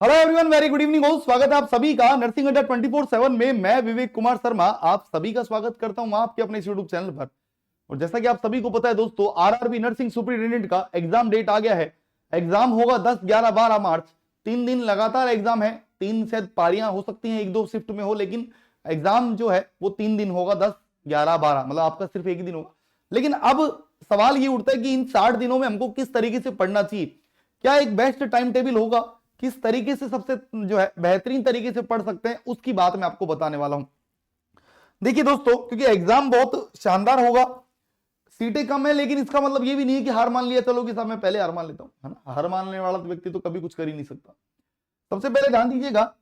Hello everyone, very good evening हो। स्वागत है आप सभी का नर्सिंग अड्डा 24/7 में। मैं विवेक कुमार शर्मा आप सभी का स्वागत करता हूं आपके अपने यूट्यूब चैनल पर। और जैसा कि आप सभी को पता है दोस्तों, आरआरबी नर्सिंग सुपरिटेंडेंट का एग्जाम डेट आ गया है। एग्जाम होगा 10, 11, 12 मार्च। 3 दिन लगातार एग्जाम है। 3 शायद पारियां हो सकती हैं, 1-2 शिफ्ट में हो, लेकिन एग्जाम जो है वो 3 दिन होगा। 10, 11, 12 मतलब आपका सिर्फ एक ही दिन होगा। लेकिन अब सवाल ये उठता है कि इन 60 दिनों में हमको किस तरीके से पढ़ना चाहिए। क्या एक बेस्ट टाइम टेबल होगा, किस तरीके से सबसे जो है बेहतरीन तरीके से पढ़ सकते हैं, उसकी बात मैं आपको बताने वाला हूं। देखिए दोस्तों, क्योंकि एग्जाम बहुत शानदार होगा, सीटें कम है, लेकिन इसका मतलब ये भी नहीं है कि हार मान लिया चलो कि साहब मैं पहले हार मान लेता हूं, है ना। हार मानने वाला व्यक्ति तो कभी कुछ कर ही नहीं सकता। सबसे पहले ध्यान दीजिएगा,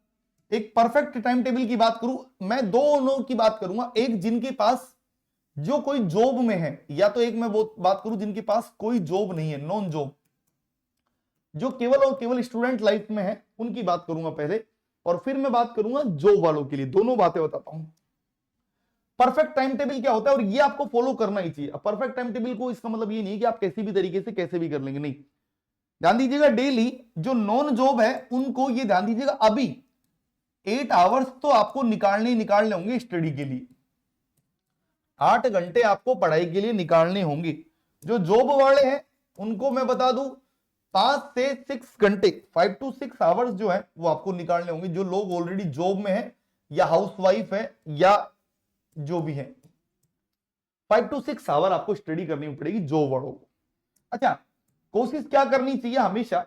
एक परफेक्ट टाइम टेबल की बात करूं, मैं दोनों की बात करूंगा। एक जिनके पास जो कोई जॉब में है, या तो एक मैं बात करूं जिनके पास कोई जॉब नहीं है, नॉन जॉब, जो केवल और केवल स्टूडेंट लाइफ में है, उनकी बात करूंगा पहले, और फिर मैं बात करूंगा जॉब वालों के लिए। दोनों बातें बताता हूं। परफेक्ट टाइम टेबल क्या होता है और ये आपको फॉलो करना ही चाहिए। परफेक्ट टाइम टेबल को इसका मतलब ये नहीं है कि आप किसी भी तरीके से कैसे भी कर लेंगे, नहीं। ध्यान दीजिएगा, डेली जो नॉन जॉब है उनको ये ध्यान दीजिएगा, अभी 8 आवर्स तो आपको निकालने होंगे स्टडी के लिए। 8 घंटे आपको पढ़ाई के लिए निकालने होंगे। जो जॉब वाले हैं उनको मैं बता दूं, 5 से 6 घंटे, 5 to 6 आवर्स जो है वो आपको निकालने होंगे। जो लोग ऑलरेडी जॉब में है या हाउसवाइफ है या जो भी है, 5 to 6 आवर आपको स्टडी करनी पड़ेगी जॉब वालों को। अच्छा, कोशिश क्या करनी चाहिए हमेशा,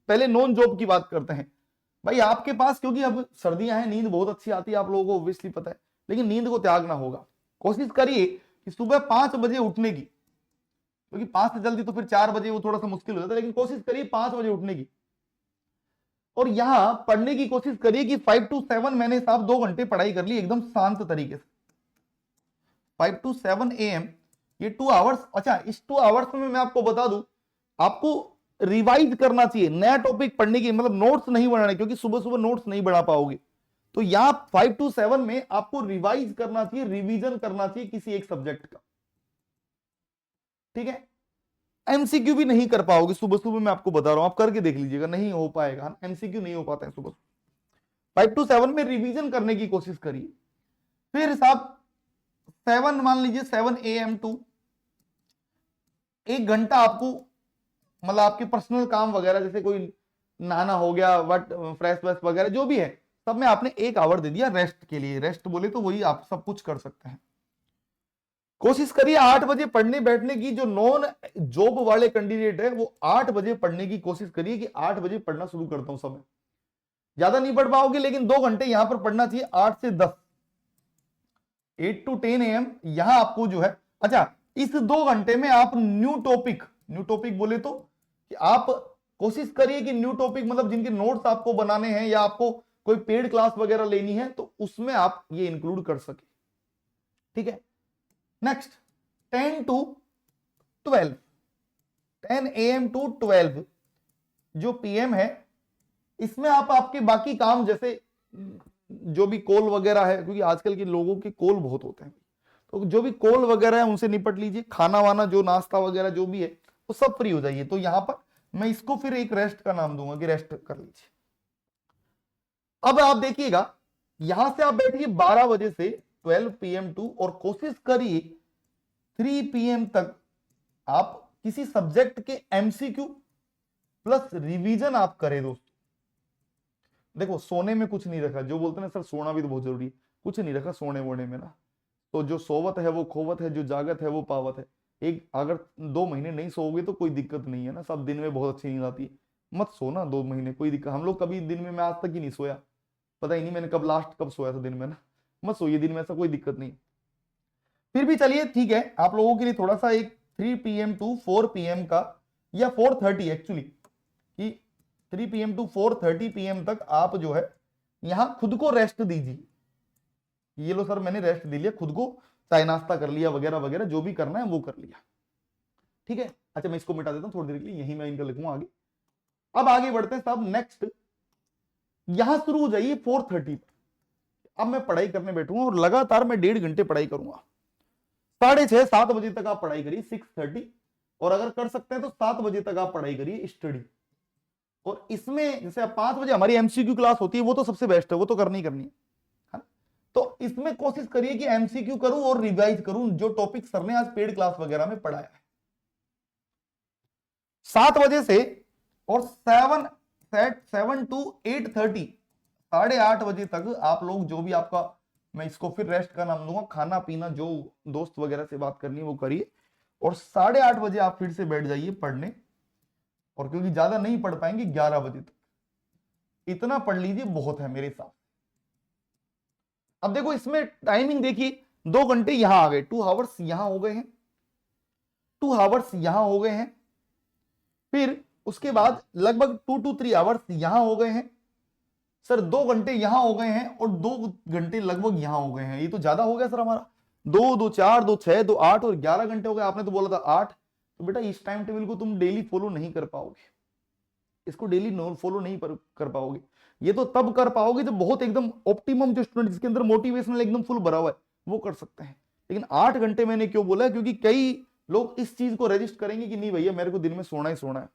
पहले नॉन जॉब की बात करते हैं। भाई आपके पास, क्योंकि अब सर्दियां हैं, नींद बहुत अच्छी आती है आप लोगों को, ऑब्वियसली पता है, लेकिन नींद को त्यागना होगा। कोशिश करिए कि सुबह 5 बजे उठने की, क्योंकि 5 से जल्दी तो फिर 4 बजे वो थोड़ा सा मुश्किल हो जाता है, लेकिन कोशिश करिए 5 बजे उठने की। और यहां पढ़ने की कोशिश करिए कि 5 to 7 मैंने साहब 2 घंटे पढ़ाई कर ली एकदम शांत तरीके से। 5 to 7 AM ये 2 आवर्स। अच्छा, इस 2 आवर्स में मैं आपको बता दूं, आपको रिवाइज करना चाहिए, नया टॉपिक पढ़ने की, मतलब नोट्स नहीं बनाने, क्योंकि सुबह सुबह नोट्स नहीं बना पाओगे। तो यहां 5 to 7 में आपको रिवाइज करना चाहिए, रिवीजन करना चाहिए किसी एक सब्जेक्ट का, ठीक है। एमसीक्यू भी नहीं कर पाओगे सुबह सुबह, मैं आपको बता रहा हूं, आप करके देख लीजिएगा, नहीं हो पाएगा। एमसीक्यू नहीं हो पाता है सुबह। 5 to 7 में रिवीजन करने की कोशिश करिए। फिर साहब 7, मान लीजिए 7 AM टू 1 घंटा आपको, मतलब आपके पर्सनल काम वगैरह, जैसे कोई नहाना हो गया, वट फ्रेश वेश वगैरह जो भी है, सब में आपने 1 आवर दे दिया रेस्ट के लिए। रेस्ट बोले तो वही आप सब कुछ कर सकते हैं। कोशिश करिए 8 बजे पढ़ने बैठने की। जो नॉन जॉब वाले कैंडिडेट है वो 8 बजे पढ़ने की कोशिश करिए कि 8 बजे पढ़ना शुरू करता हूं समय। ज्यादा नहीं पढ़ पाओगे, लेकिन 2 घंटे यहां पर पढ़ना चाहिए, 8 से 10, 8 to 10 AM यहां आपको जो है। अच्छा, इस 2 घंटे में आप न्यू टॉपिक बोले तो कि आप कोशिश करिए कि न्यू टॉपिक, मतलब जिनके नोट्स आपको बनाने हैं या आपको कोई पेड क्लास वगैरह लेनी है, तो उसमें आप ये इंक्लूड कर सके, ठीक है। नेक्स्ट 10 to 12, 10 AM to 12 जो PM है, इसमें आप आपके बाकी काम, जैसे जो भी कॉल वगैरह है, क्योंकि आजकल के लोगों के कॉल बहुत होते हैं, तो जो भी कॉल वगैरह है उनसे निपट लीजिए। खाना वाना जो नाश्ता वगैरह जो भी है वो सब फ्री हो जाइए। तो यहां पर मैं इसको फिर एक रेस्ट का नाम दूंगा कि रेस्ट कर लीजिए। अब आप देखिएगा, यहां से आप बैठिए 12 बजे से 12 PM टू, और कोशिश करिए 3 PM तक आप किसी सब्जेक्ट के MCQ प्लस रिवीजन आप करें दोस्तों। देखो, सोने में कुछ नहीं रखा, जो बोलते हैं ना सर सोना भी तो बहुत जरूरी है, कुछ नहीं रखा सोने वोने में ना। तो जो सोवत है वो खोवत है, जो जागत है वो पावत है। एक अगर 2 महीने नहीं सोओगे तो कोई दिक्कत नहीं है ना, सब दिन में बहुत अच्छी नींद आती है। मत सोना 2 महीने, कोई दिक्कत। हम लोग कभी दिन में, मैं आज तक ही नहीं सोया, पता ही नहीं मैंने कब लास्ट कब सोया था दिन में ना। मत सोइए दिन में, ऐसा कोई दिक्कत नहीं। फिर भी चलिए ठीक है, आप लोगों के लिए थोड़ा सा एक 3 PM टू 4 PM का, या 4:30 एक्चुअली, कि 3 PM टू 4:30 PM तक आप जो है यहां खुद को रेस्ट दीजिए। ये लो सर मैंने रेस्ट दे लिया खुद को, चाय नाश्ता कर लिया वगैरह वगैरह, जो भी करना है वो कर लिया, ठीक है। अच्छा, मैं इसको मिटा देता हूं थोड़ी देर के लिए, यही मैं इनका लिखूंगा आगे। अब आगे बढ़ते हैं साहब, नेक्स्ट यहां शुरू हो जाइए 4:30 पर। अब मैं पढ़ाई करने बैठूंगा और लगातार मैं 1.5 घंटे पढ़ाई करूंगा। 6:30 7 बजे तक आप पढ़ाई करिए, 6:30, और अगर कर सकते हैं तो 7 बजे तक आप पढ़ाई करिए स्टडी। और इसमें जैसे अब 5 बजे हमारी एमसीक्यू क्लास होती है, वो तो सबसे बेस्ट है, वो तो करनी करनी है ना? तो इसमें कोशिश करिए कि एमसीक्यू करूं और रिवाइज करूं जो टॉपिक सर ने आज पेड क्लास वगैरह में पढ़ाया है। 7 बजे से और 7 to 8:30, 8:30 बजे तक आप लोग जो भी आपका, मैं इसको फिर रेस्ट का नाम दूंगा, खाना पीना जो दोस्त वगैरह से बात करनी है वो करिए, और 8:30 बजे आप फिर से बैठ जाइए पढ़ने। और क्योंकि ज्यादा नहीं पढ़ पाएंगे 11 बजे तक, इतना पढ़ लीजिए बहुत है मेरे हिसाब से। अब देखो इसमें टाइमिंग देखिए, 2 घंटे यहां आ गए, 2 आवर्स यहां हो गए हैं, 2 आवर्स यहां हो गए हैं, फिर उसके बाद लगभग 2 to 3 आवर्स यहां हो गए हैं सर, 2 घंटे यहां हो गए हैं, और 2 घंटे लगभग यहां हो गए हैं। ये तो ज्यादा हो गया सर हमारा, 2, 2, 4, 2, 6, 2, 8 और 11 घंटे हो गए। आपने तो बोला था 8, तो बेटा इस टाइम टेबल को तुम डेली फॉलो नहीं कर पाओगे, इसको डेली फॉलो नहीं कर पाओगे। ये तो तब कर पाओगे जब बहुत एकदम ऑप्टिमम जो स्टूडेंट जिसके अंदर मोटिवेशनल एकदम फुल भरा हुआ है वो कर सकते हैं। लेकिन 8 घंटे मैंने क्यों बोला, क्योंकि कई लोग इस चीज को रजिस्ट करेंगे कि नहीं भैया मेरे को दिन में सोना ही सोना है,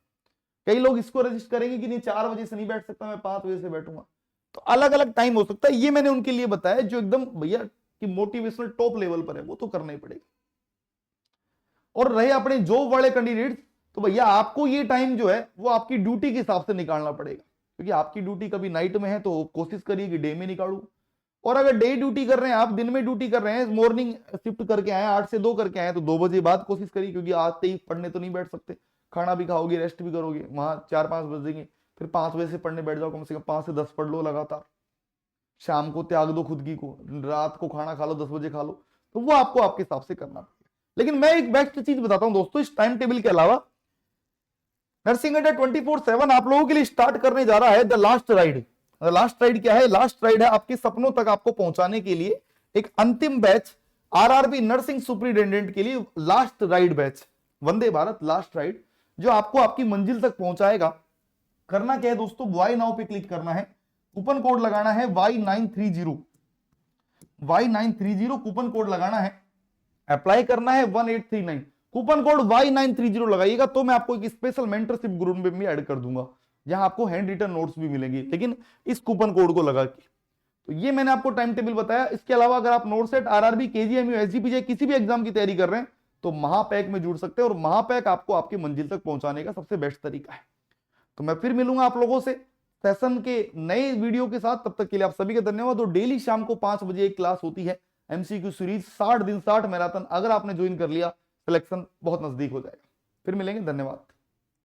कई लोग इसको रजिस्ट करेंगे कि नहीं 4 बजे से नहीं बैठ सकता, मैं 5 बजे से बैठूंगा। तो अलग अलग टाइम हो सकता है, ये मैंने उनके लिए बताया जो एकदम भैया कि मोटिवेशनल टॉप लेवल पर है, वो तो करना ही पड़ेगा। और रहे अपने जॉब वाले कैंडिडेट, तो भैया आपको ये टाइम जो है वो आपकी ड्यूटी के हिसाब से निकालना पड़ेगा, क्योंकि आपकी ड्यूटी कभी नाइट में है तो कोशिश करिए कि डे में निकालू, और अगर डे ड्यूटी कर रहे हैं आप, दिन में ड्यूटी कर रहे हैं, मॉर्निंग शिफ्ट करके आए 8 से 2 करके आए, तो 2 बजे बाद कोशिश करिए, क्योंकि आते ही पढ़ने तो नहीं बैठ सकते, खाना भी खाओगे रेस्ट भी करोगे, वहां 4-5 बजेंगे, फिर 5 बजे से पढ़ने बैठ जाओ, कम से कम 5 से 10 पढ़ लो लगातार। शाम को त्याग दो खुद की को, रात को खाना खा लो 10 बजे खा लो, तो वो आपको आपके हिसाब से करना पड़ेगा। लेकिन मैं एक बेस्ट चीज बताता हूं दोस्तों, इस टाइम टेबल के अलावा नर्सिंग अड्डा 24/7 आप लोगों के लिए स्टार्ट करने जा रहा है the last ride. Last ride क्या है? लास्ट राइड है आपके सपनों तक आपको पहुंचाने के लिए एक अंतिम बैच, आरआरबी नर्सिंग सुपरिटेंडेंट के लिए last ride batch, Vande Bharat last ride, जो आपको आपकी मंजिल तक पहुंचाएगा। करना क्या है दोस्तों, वाई नाउ पे क्लिक करना है, कूपन कोड लगाना है Y930, Y930 कूपन कोड लगाना है, अप्लाई करना है 1839, कूपन कोड Y930 लगाइएगा तो मैं आपको एक स्पेशल मेंटरशिप ग्रुप में भी ऐड कर दूंगा, जहां आपको हैंड रिटन नोट्स भी मिलेंगे, लेकिन इस कूपन कोड को लगा के। तो ये मैंने आपको टाइम टेबल बताया। इसके अलावा अगर आप नोटसेट, आरआरबी, केजीएमयू, एसजीपीजे किसी भी एग्जाम की तैयारी कर रहे हैं तो महापैक में जुड़ सकते हैं, और महापैक आपको आपकी मंजिल तक पहुंचाने का सबसे बेस्ट तरीका है। तो मैं फिर मिलूंगा आप लोगों से सेशन के नए वीडियो के साथ, तब तक के लिए आप सभी का धन्यवाद। और डेली शाम को 5 बजे एक क्लास होती है एमसीक्यू सीरीज, 60 दिन 60 मैराथन, अगर आपने ज्वाइन कर लिया सिलेक्शन बहुत नजदीक हो जाएगा। फिर मिलेंगे, धन्यवाद।